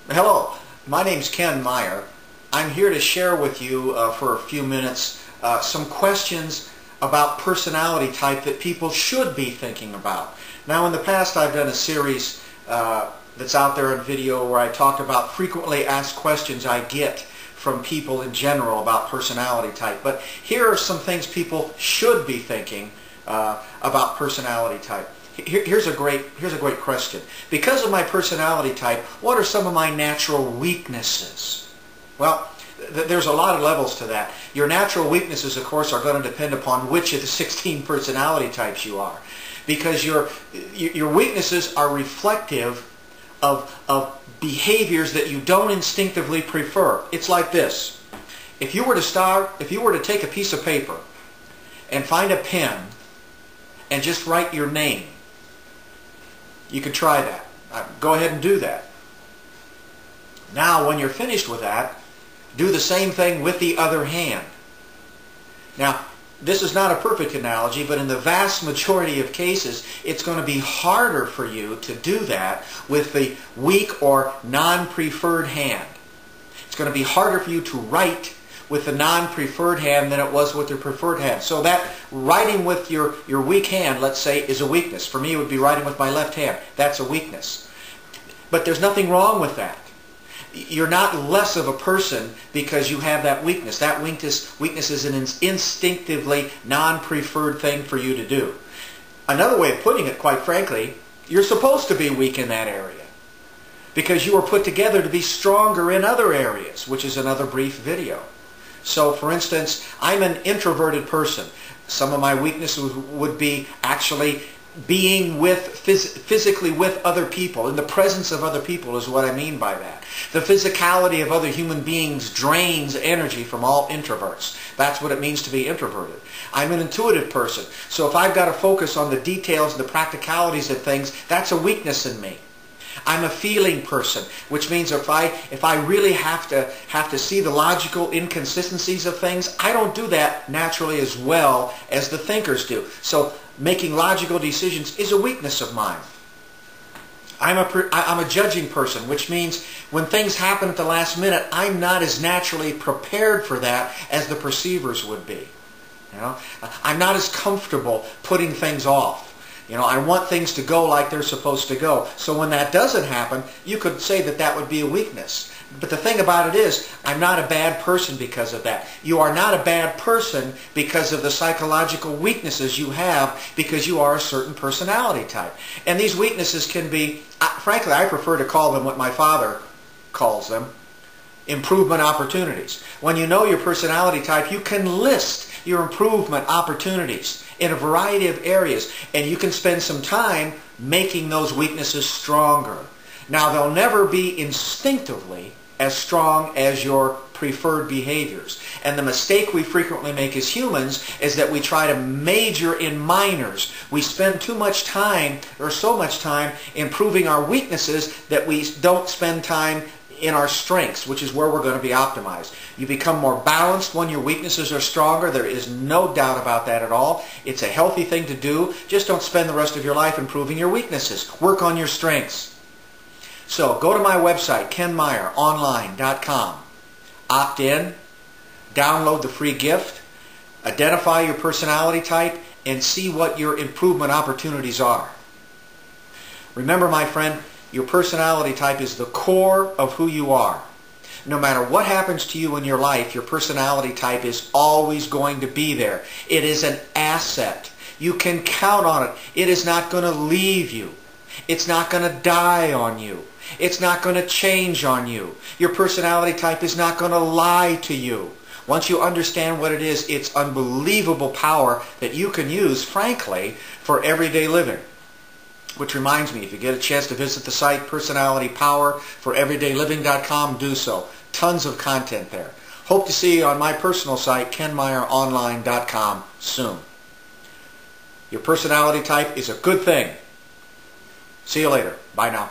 Hello, my name's Ken Meyer. I'm here to share with you for a few minutes some questions about personality type that people should be thinking about. Now, in the past I've done a series that's out there in video where I talked about frequently asked questions I get from people in general about personality type. But here are some things people should be thinking about personality type. Here's a great question. Because of my personality type, what are some of my natural weaknesses? Well, there's a lot of levels to that. Your natural weaknesses, of course, are going to depend upon which of the 16 personality types you are. Because your weaknesses are reflective of behaviors that you don't instinctively prefer. It's like this. If you were to take a piece of paper and find a pen and just write your name, you could try that. Go ahead and do that. Now, when you're finished with that, do the same thing with the other hand. Now, this is not a perfect analogy, but in the vast majority of cases, it's going to be harder for you to do that with the weak or non-preferred hand. It's going to be harder for you to write with the non-preferred hand than it was with your preferred hand. So that writing with your weak hand, let's say, is a weakness. For me, it would be writing with my left hand. That's a weakness. But there's nothing wrong with that. You're not less of a person because you have that weakness. That weakness is an instinctively non-preferred thing for you to do. Another way of putting it, quite frankly, you're supposed to be weak in that area because you were put together to be stronger in other areas, which is another brief video. So, for instance, I'm an introverted person. Some of my weaknesses would be actually being physically with other people. In the presence of other people is what I mean by that. The physicality of other human beings drains energy from all introverts. That's what it means to be introverted. I'm an intuitive person. So if I've got to focus on the details and the practicalities of things, that's a weakness in me. I'm a feeling person, which means if I really have to see the logical inconsistencies of things, I don't do that naturally as well as the thinkers do. So making logical decisions is a weakness of mine. I'm a judging person, which means when things happen at the last minute, I'm not as naturally prepared for that as the perceivers would be. You know, I'm not as comfortable putting things off. You know, I want things to go like they're supposed to go. So when that doesn't happen, you could say that that would be a weakness. But the thing about it is, I'm not a bad person because of that. You are not a bad person because of the psychological weaknesses you have because you are a certain personality type. And these weaknesses can be, frankly, I prefer to call them what my father calls them, improvement opportunities. When you know your personality type, you can list your improvement opportunities in a variety of areas, and you can spend some time making those weaknesses stronger. Now, they'll never be instinctively as strong as your preferred behaviors. And the mistake we frequently make as humans is that we try to major in minors. We spend too much time, or so much time, improving our weaknesses that we don't spend time in our strengths, which is where we're going to be optimized. You become more balanced when your weaknesses are stronger. There is no doubt about that at all. It's a healthy thing to do. Just don't spend the rest of your life improving your weaknesses. Work on your strengths. So go to my website, kenmeyeronline.com. Opt in, download the free gift, identify your personality type, and see what your improvement opportunities are. Remember, my friend, your personality type is the core of who you are. No matter what happens to you in your life, your personality type is always going to be there. It is an asset. You can count on it. It is not going to leave you. It's not going to die on you. It's not going to change on you. Your personality type is not going to lie to you. Once you understand what it is, it's unbelievable power that you can use, frankly, for everyday living. Which reminds me, if you get a chance to visit the site personalitypowerforeverydayliving.com, do so. Tons of content there. Hope to see you on my personal site, kenmeyeronline.com, soon. Your personality type is a good thing. See you later. Bye now.